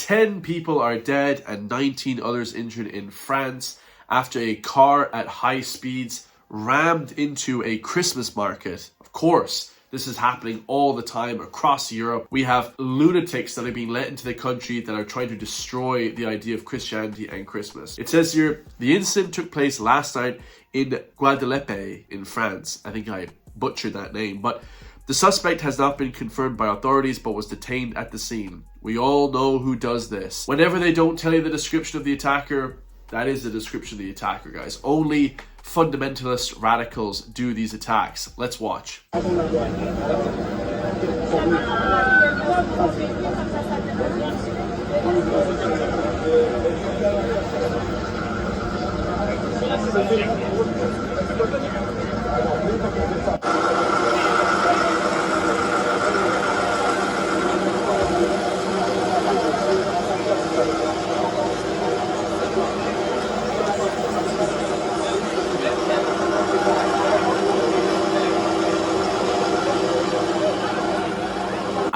10 people are dead and 19 others injured in France after a car at high speeds rammed into a Christmas market. Of course, this is happening all the time across Europe. We have lunatics that are being let into the country that are trying to destroy the idea of Christianity and Christmas. It says here, the incident took place last night in Guadeloupe in France. I think I butchered that name, but the suspect has not been confirmed by authorities but was detained at the scene. We all know who does this. Whenever they don't tell you the description of the attacker, that is the description of the attacker, guys. Only fundamentalist radicals do these attacks. Let's watch.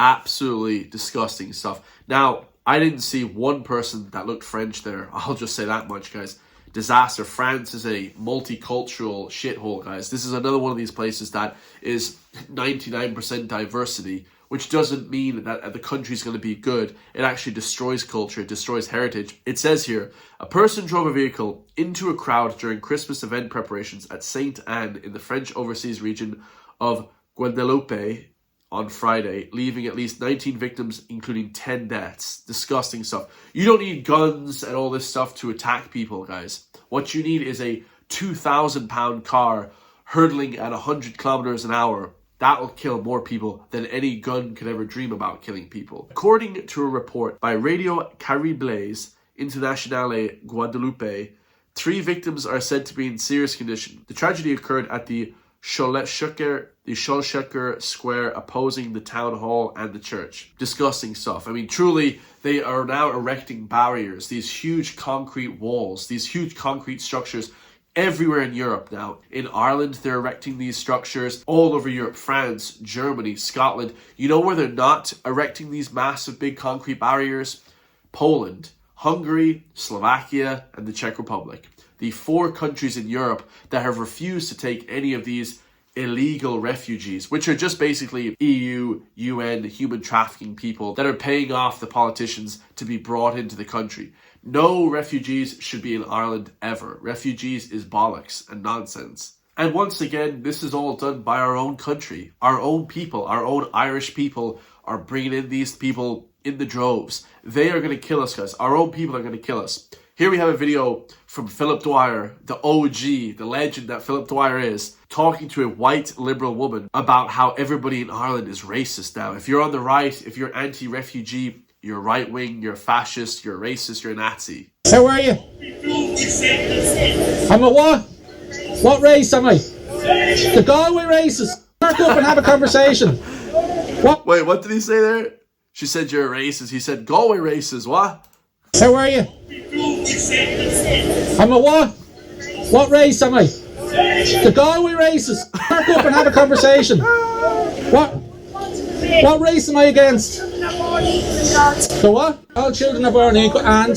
Absolutely disgusting stuff. Now, I didn't see one person that looked French there. I'll just say that much, guys. Disaster. France is a multicultural shithole, guys. This is another one of these places that is 99% diversity, which doesn't mean that the country's going to be good. It actually destroys culture. It destroys heritage. It says here, a person drove a vehicle into a crowd during Christmas event preparations at Sainte Anne in the French overseas region of Guadeloupe on Friday, leaving at least 19 victims, including 10 deaths. Disgusting stuff. You don't need guns and all this stuff to attack people, guys. What you need is a 2,000-pound car hurtling at 100 kilometers an hour. That will kill more people than any gun could ever dream about killing people. According to a report by Radio Caribles Internationale Guadeloupe, 3 victims are said to be in serious condition. The tragedy occurred at the Scholesheker Square opposing the town hall and the church. Disgusting stuff. I mean, truly, they are now erecting barriers, these huge concrete walls, these huge concrete structures everywhere in Europe now. In Ireland, they're erecting these structures all over Europe. France, Germany, Scotland. You know where they're not erecting these massive big concrete barriers? Poland, Hungary, Slovakia, and the Czech Republic. The 4 countries in Europe that have refused to take any of these illegal refugees, which are just basically EU, UN, human trafficking people that are paying off the politicians to be brought into the country. No refugees should be in Ireland ever. Refugees is bollocks and nonsense. And once again, this is all done by our own country. Our own people, our own Irish people are bringing in these people in the droves. They are going to kill us, guys. Our own people are going to kill us. Here we have a video from Philip Dwyer, the OG, the legend that Philip Dwyer is, talking to a white liberal woman about how everybody in Ireland is racist now. If you're on the right, if you're anti-refugee, you're right-wing, you're fascist, you're racist, you're a Nazi. How are you? I'm a what? What race am I? The Galway racist. Mark up and have a conversation. What? Wait, what did he say there? She said you're a racist. He said Galway racist. What? How are you? I'm a what? What race am I? The Galway racist. Mark up and have a conversation. What race am I against? The what? All children are born equal and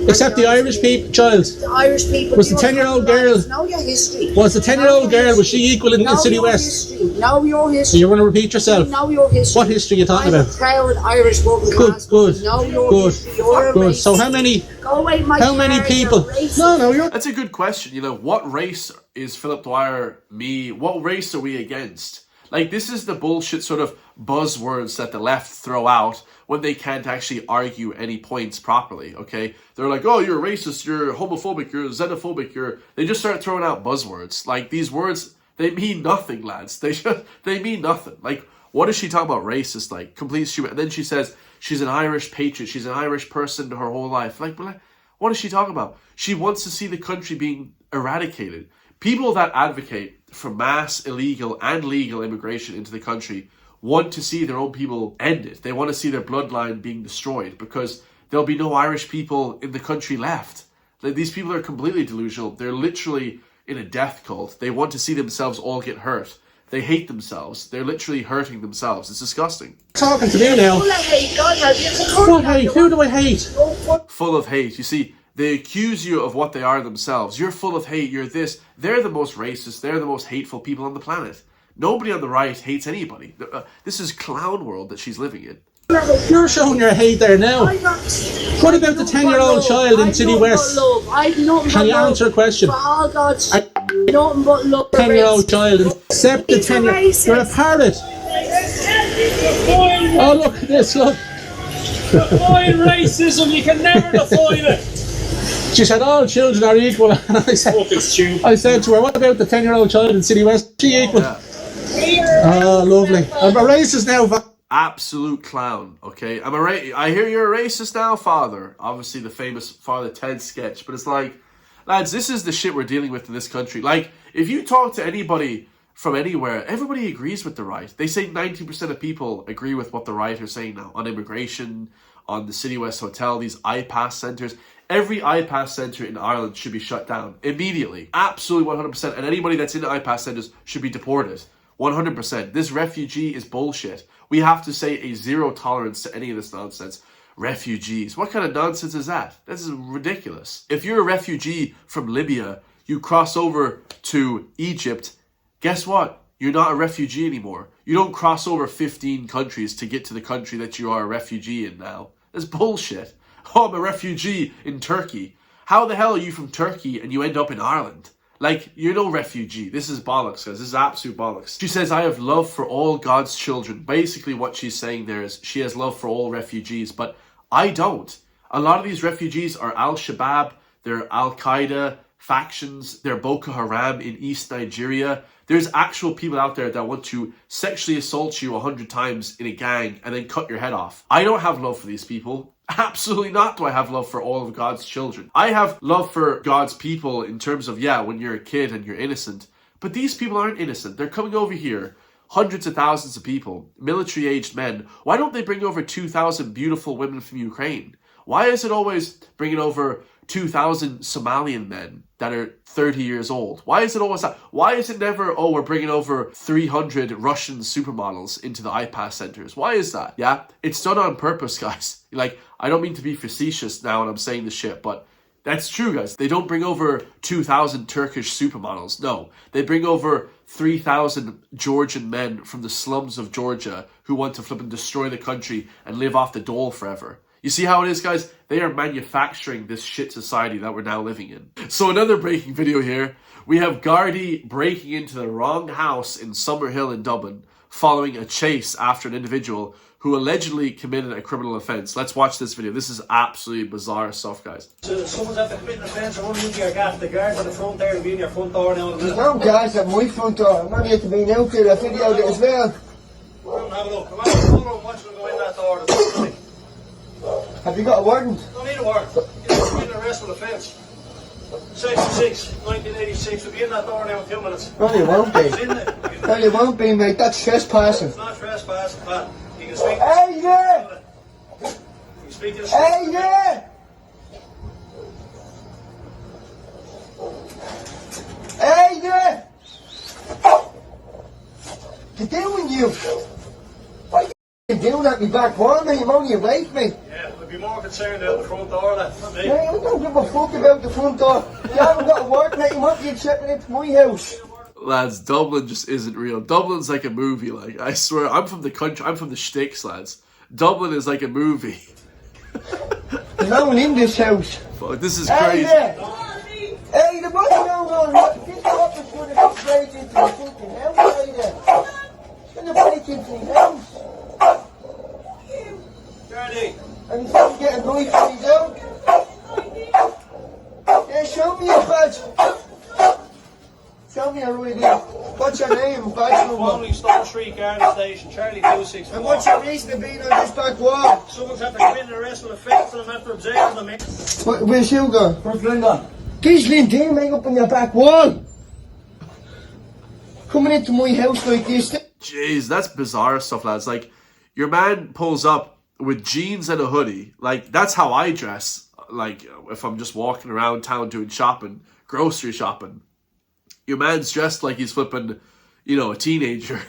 except the Irish people, child. The Irish people. Was the 10-year-old girl? Know your history. Was the 10-year-old girl? Was she equal in City West? Know your history. So you want to repeat yourself? Know your history. What history are you talking about? I'm a proud Irish working class. Good. Know your Good. history. You're a Good. racist. So how many? Go away, my How many child, people? you're racist. No, you're. That's a good question. You know, what race is Philip Dwyer, me? What race are we against? Like, this is the bullshit sort of buzzwords that the left throw out when they can't actually argue any points properly, okay? They're like, oh, you're racist, you're homophobic, you're xenophobic, They just start throwing out buzzwords. Like, these words, they mean nothing, lads. They mean nothing. Like, what is she talking about racist? Like, complete stupid. And then she says she's an Irish patriot. She's an Irish person her whole life. Like, what is she talking about? She wants to see the country being eradicated. People that advocate for mass illegal and legal immigration into the country want to see their own people ended. They want to see their bloodline being destroyed because there'll be no Irish people in the country left. Like, these people are completely delusional. They're literally in a death cult. They want to see themselves all get hurt. They hate themselves. They're literally hurting themselves. It's disgusting. Talking to me now. Full of hate. God help you. What hate? Who do I hate? Full of hate. You see, they accuse you of what they are themselves. You're full of hate. You're this. They're the most racist. They're the most hateful people on the planet. Nobody on the right hates anybody. This is clown world that she's living in. You're showing your hate there now. What about the 10-year-old child in City West? Can you answer a question? For all God's nothing but love. 10-year-old child, except the 10-year-old. You're a parrot. Oh, look at this, look. Define racism, you can never define it. She said all children are equal, and I said to her, what about the 10-year-old child in City West? Is she equal? Yeah. Oh, lovely. I'm a racist now. Absolute clown, okay? I hear you're a racist now, Father. Obviously the famous Father Ted sketch. But it's like, lads, this is the shit we're dealing with in this country. Like, if you talk to anybody from anywhere, everybody agrees with the right. They say 90% of people agree with what the right are saying now. On immigration, on the City West Hotel, these iPass centres. Every iPass centre in Ireland should be shut down immediately. Absolutely 100%. And anybody that's in the iPass centres should be deported. 100%. This refugee is bullshit. We have to say a zero tolerance to any of this nonsense. Refugees. What kind of nonsense is that? This is ridiculous. If you're a refugee from Libya, you cross over to Egypt, guess what? You're not a refugee anymore. You don't cross over 15 countries to get to the country that you are a refugee in now. That's bullshit. Oh, I'm a refugee in Turkey. How the hell are you from Turkey and you end up in Ireland? Like, you're no refugee. This is bollocks, guys. This is absolute bollocks. She says, I have love for all God's children. Basically, what she's saying there is she has love for all refugees, but I don't. A lot of these refugees are Al-Shabaab, they're Al-Qaeda factions, they're Boko Haram in East Nigeria. There's actual people out there that want to sexually assault you 100 times in a gang and then cut your head off. I don't have love for these people. Absolutely not do I have love for all of God's children. I have love for God's people in terms of, yeah, when you're a kid and you're innocent. But these people aren't innocent. They're coming over here, hundreds of thousands of people, military-aged men. Why don't they bring over 2,000 beautiful women from Ukraine? Why is it always bringing over 2,000 Somalian men that are 30 years old? Why is it always that? Why is it never, oh, we're bringing over 300 Russian supermodels into the iPass centers? Why is that? Yeah, it's done on purpose, guys. Like, I don't mean to be facetious now when I'm saying this shit, but that's true, guys. They don't bring over 2,000 Turkish supermodels. No, they bring over 3,000 Georgian men from the slums of Georgia who want to flip and destroy the country and live off the dole forever. You see how it is, guys? They are manufacturing this shit society that we're now living in. So another breaking video here. We have Gardai breaking into the wrong house in Summerhill in Dublin following a chase after an individual who allegedly committed a criminal offence. Let's watch this video. This is absolutely bizarre stuff, guys. So someone's after committing an offence, I want to your gas. The guards at the front there will be in your front door now. There's no guards at my front door. I'm only to be out there. I videoed it as well. Come and have a look. Come on, hold on, watch them go in that door. Have you got a warrant? Don't need a warrant. You're committing an arrestful offence. Section 6, 1986. We'll be in that door now in 2 minutes. No, you won't be. It's in there. No, you won't be, mate. That's trespassing. It's not trespassing, Pat. You can speak. Hey, there! You can speak to the Hey, there! Hey, there! What you doing, you? What are you doing at me back wall, mate? You're only away from me. Yeah, I'd be more concerned about the front door, that. Not me. Hey, I don't give a fuck about the front door. You haven't got a warrant, mate. You might be accepting into my house. Lads, Dublin just isn't real. Dublin's like a movie, like, I swear. I'm from the country, I'm from the sticks, lads. Dublin is like a movie. There's no one in this house. Fuck, this is Hey, crazy. there! Hey, the money going on. This office would have break into the fucking house, hey there. It's gonna break into the house. Gardai. And he's gonna get a knife and he's out. Yeah, show me your badge. Show me your ID. What's your name, badge number? Following Stone Street, Garden Station, Charlie 264. And what's your reason of being on this back wall? Someone's after committing an arrestful offence and I'm after observing them, mate. Where's you going? Where's Linda? These Lynn mate, up on your back wall. Coming into my house like this. Jeez, that's bizarre stuff, lads. Like, your man pulls up with jeans and a hoodie. Like, that's how I dress. Like, if I'm just walking around town doing shopping, grocery shopping. Your man's dressed like he's flipping, you know, a teenager.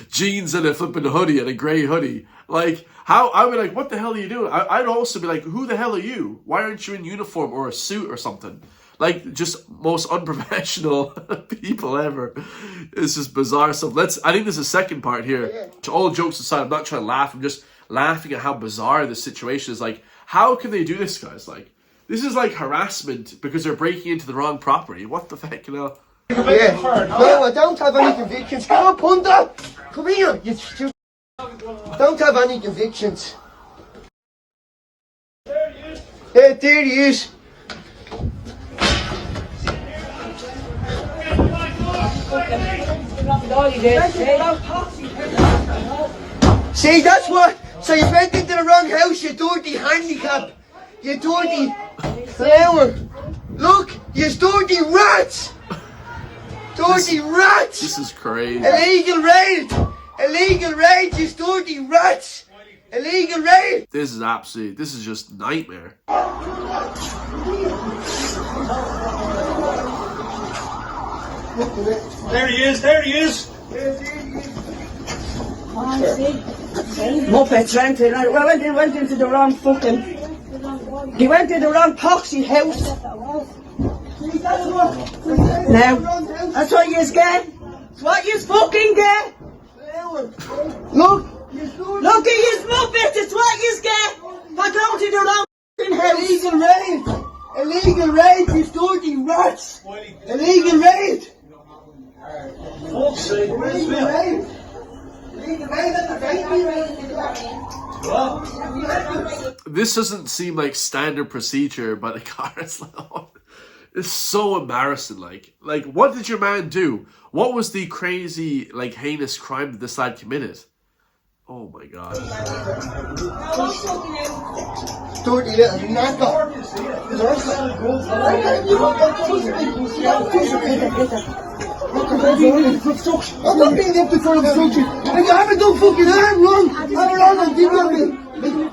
Jeans and a flipping hoodie and a grey hoodie. Like, how, I'd be like, what the hell are you doing? I'd also be like, who the hell are you? Why aren't you in uniform or a suit or something? Like, just most unprofessional people ever. It's just bizarre stuff. I think there's a second part here. To all jokes aside, I'm not trying to laugh. I'm just laughing at how bizarre this situation is. Like, how can they do this, guys? Like, this is like harassment because they're breaking into the wrong property. What the heck, you know? Yeah. No, I don't have any convictions. Come on, Punta. Come here, you stupid. Don't have any convictions. Yeah, there he is. See, that's what. So you went into the wrong house, you dirty handicap. You dirty flower. Look, you dirty rats. Dirty rats. This is crazy. Illegal raid. Illegal raid, you dirty rats. Illegal raid. This is just nightmare. There he is, there he is. Muppets went into the wrong fucking. He went to the wrong poxy house. Now, that's what you get. That's what you fucking get. Look at his Muppets. It's what you get. For going to the wrong fucking house. Illegal raid. Illegal raid, you dirty rats. Illegal raid. Fuck's sake, where's Illegal Will? raid. Illegal raid at the This doesn't seem like standard procedure by the guards. It's so embarrassing. Like, what did your man do? What was the crazy, like, heinous crime that this lad committed? Oh my god. dirty little knacker. I'm not being up to for obstruction. I haven't done fucking harm wrong. I'm not on TV.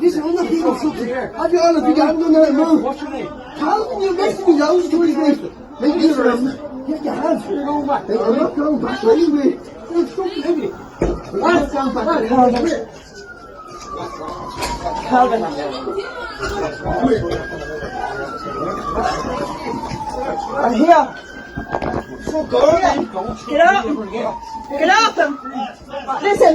Listen, I'm not being obstructed. Have you all I haven't done that wrong. What's your name? Calvin, you're messing me out. Make this around. Get your hands. I'm not going back anyway. You're obstructing everything. I'm not going back. Calvin. I'm here. Get up! Get off him! Listen!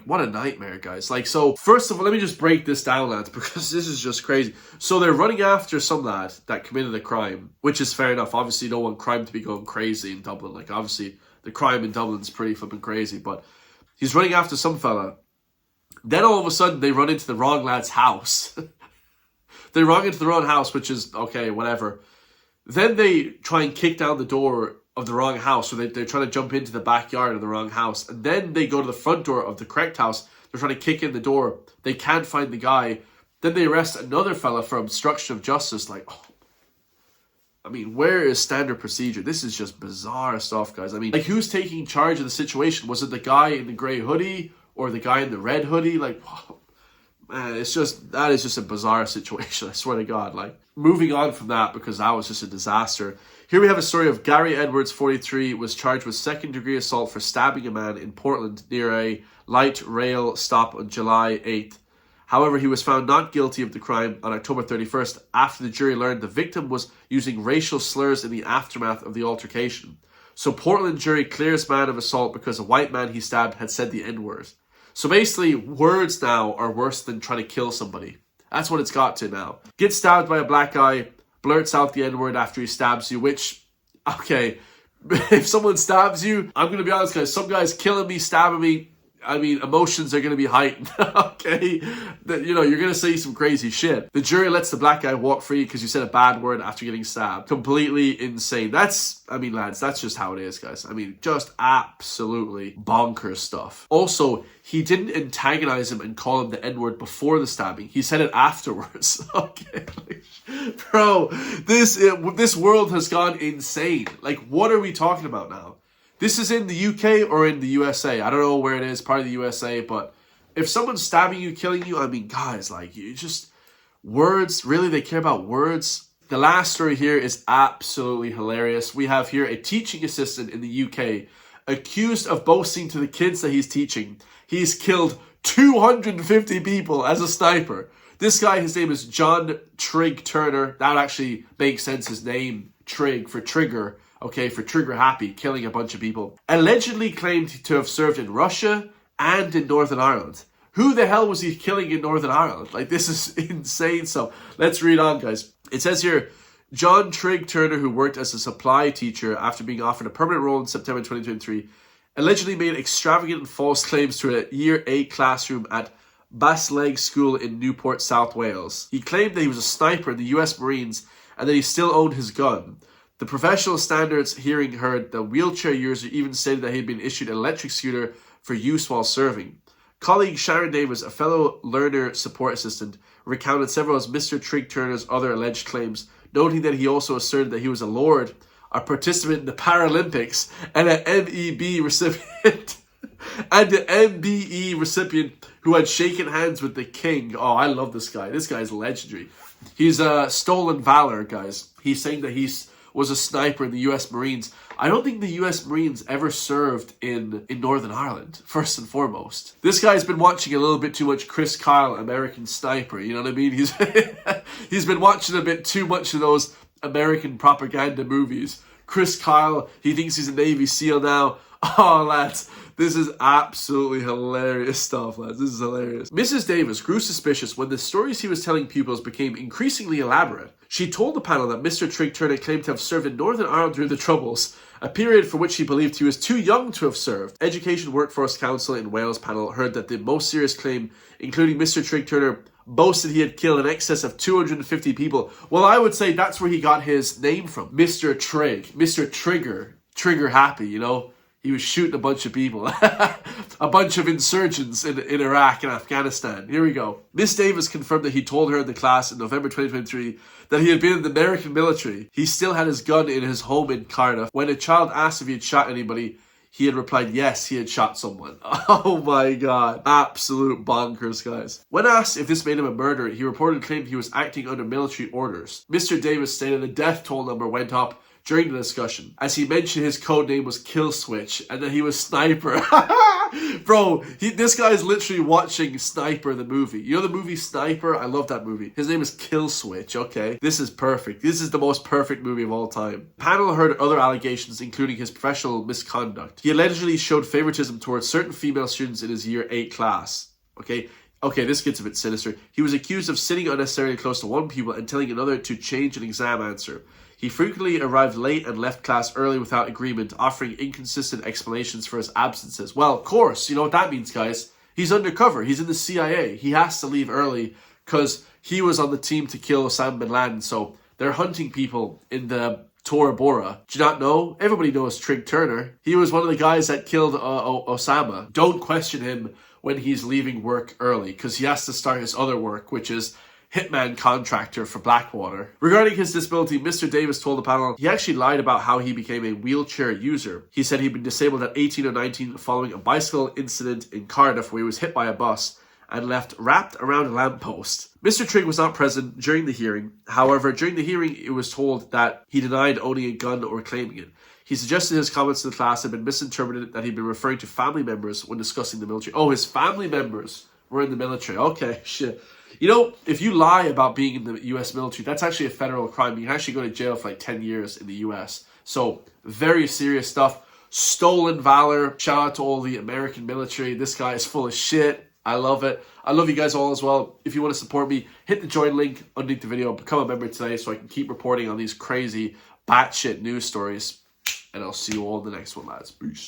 What a nightmare, guys. Like, so, first of all, let me just break this down, lads, because this is just crazy. So they're running after some lad that committed a crime, which is fair enough. Obviously, you don't want crime to be going crazy in Dublin. Like, obviously, the crime in Dublin is pretty flipping crazy, but he's running after some fella. Then all of a sudden, they run into the wrong lad's house. They run into the wrong house, which is, okay, whatever. Then they try and kick down the door of the wrong house. So they're trying to jump into the backyard of the wrong house. And then they go to the front door of the correct house. They're trying to kick in the door. They can't find the guy. Then they arrest another fella for obstruction of justice. Like, oh. I mean, where is standard procedure? This is just bizarre stuff, guys. I mean, like, who's taking charge of the situation? Was it the guy in the grey hoodie or the guy in the red hoodie? Like, oh, man, that is just a bizarre situation. I swear to God. Like, moving on from that, because that was just a disaster. Here we have a story of Gary Edwards, 43, was charged with second-degree assault for stabbing a man in Portland near a light rail stop on July 8th. However, he was found not guilty of the crime on October 31st after the jury learned the victim was using racial slurs in the aftermath of the altercation. So Portland jury clears man of assault because a white man he stabbed had said the N-word. So basically, words now are worse than trying to kill somebody. That's what it's got to now. Gets stabbed by a black guy, blurts out the N-word after he stabs you, which, okay, if someone stabs you, I'm going to be honest, guys, some guy's killing me, stabbing me, I mean, emotions are going to be heightened, okay? You know, you're going to say some crazy shit. The jury lets the black guy walk free because you said a bad word after getting stabbed. Completely insane. I mean, lads, that's just how it is, guys. I mean, just absolutely bonkers stuff. Also, he didn't antagonize him and call him the N-word before the stabbing. He said it afterwards, okay? Bro, this world has gone insane. Like, what are we talking about now? This is in the UK or in the USA. I don't know where it is, part of the USA, but if someone's stabbing you, killing you, I mean, guys, like, you just, words, really, they care about words? The last story here is absolutely hilarious. We have here a teaching assistant in the UK accused of boasting to the kids that he's teaching he's killed 250 people as a sniper. This guy, his name is John Trig Turner. That actually makes sense, his name, Trig, for trigger. Okay, for trigger happy, killing a bunch of people. Allegedly claimed to have served in Russia and in Northern Ireland. Who the hell was he killing in Northern Ireland? Like, this is insane stuff. Let's read on, guys. It says here, John Trig Turner, who worked as a supply teacher after being offered a permanent role in September 2023, allegedly made extravagant and false claims to a Year 8 classroom at Basleg School in Newport, South Wales. He claimed that he was a sniper in the US Marines and that he still owned his gun. The professional standards hearing heard the wheelchair user even stated that he had been issued an electric scooter for use while serving. Colleague Sharon Davis, a fellow learner support assistant, recounted several of Mr. Trig Turner's other alleged claims, noting that he also asserted that he was a lord, a participant in the Paralympics, and an MEB recipient, who had shaken hands with the king. Oh, I love this guy. This guy's legendary. He's a stolen valor, guys. He's saying that he was a sniper in the US Marines. I don't think the US Marines ever served in Northern Ireland, first and foremost. This guy's been watching a little bit too much Chris Kyle, American Sniper, you know what I mean? He's been watching a bit too much of those American propaganda movies. Chris Kyle, he thinks he's a Navy SEAL now. Oh, lads, this is absolutely hilarious stuff, lads. This is hilarious. Mrs. Davis grew suspicious when the stories he was telling pupils became increasingly elaborate. She told the panel that Mr. Trig Turner claimed to have served in Northern Ireland during the Troubles, a period for which he believed he was too young to have served. Education Workforce Council in Wales panel heard that the most serious claim, including Mr. Trig Turner, boasted he had killed in excess of 250 people. Well, I would say that's where he got his name from. Mr. Trig. Mr. Trigger happy, you know? He was shooting a bunch of people. A bunch of insurgents in Iraq and Afghanistan. Here we go. Miss Davis confirmed that he told her in the class in November 2023 that he had been in the American military. He still had his gun in his home in Cardiff. When a child asked if he had shot anybody, he had replied, yes, he had shot someone. Oh my God. Absolute bonkers, guys. When asked if this made him a murderer, he reportedly claimed he was acting under military orders. Mr. Davis stated the death toll number went up during the discussion, as he mentioned his code name was Kill Switch and that he was Sniper. Bro, this guy is literally watching Sniper, the movie. You know the movie Sniper? I love that movie. His name is Kill Switch, okay? This is perfect. This is the most perfect movie of all time. The panel heard other allegations, including his professional misconduct. He allegedly showed favoritism towards certain female students in his Year 8 class, okay? Okay, this gets a bit sinister. He was accused of sitting unnecessarily close to one pupil and telling another to change an exam answer. He frequently arrived late and left class early without agreement, offering inconsistent explanations for his absences. Well, of course, you know what that means, guys. He's undercover. He's in the CIA. He has to leave early because he was on the team to kill Osama bin Laden. So they're hunting people in the Tora Bora. Do you not know? Everybody knows Trig Turner. He was one of the guys that killed Osama. Don't question him when he's leaving work early because he has to start his other work, which is hitman contractor for Blackwater. Regarding his disability, Mr. Davis told the panel he actually lied about how he became a wheelchair user. He said he'd been disabled at 18 or 19 following a bicycle incident in Cardiff where he was hit by a bus and left wrapped around a lamppost. Mr. Trig was not present during the hearing. However, during the hearing, it was told that he denied owning a gun or claiming it. He suggested his comments to the class had been misinterpreted, that he'd been referring to family members when discussing the military. Oh, his family members were in the military. Okay, shit. You know, if you lie about being in the US military, that's actually a federal crime. You can actually go to jail for like 10 years in the US. So, very serious stuff. Stolen valor. Shout out to all the American military. This guy is full of shit. I love it. I love you guys all as well. If you want to support me, hit the join link underneath the video. Become a member today so I can keep reporting on these crazy batshit news stories. And I'll see you all in the next one, lads. Peace.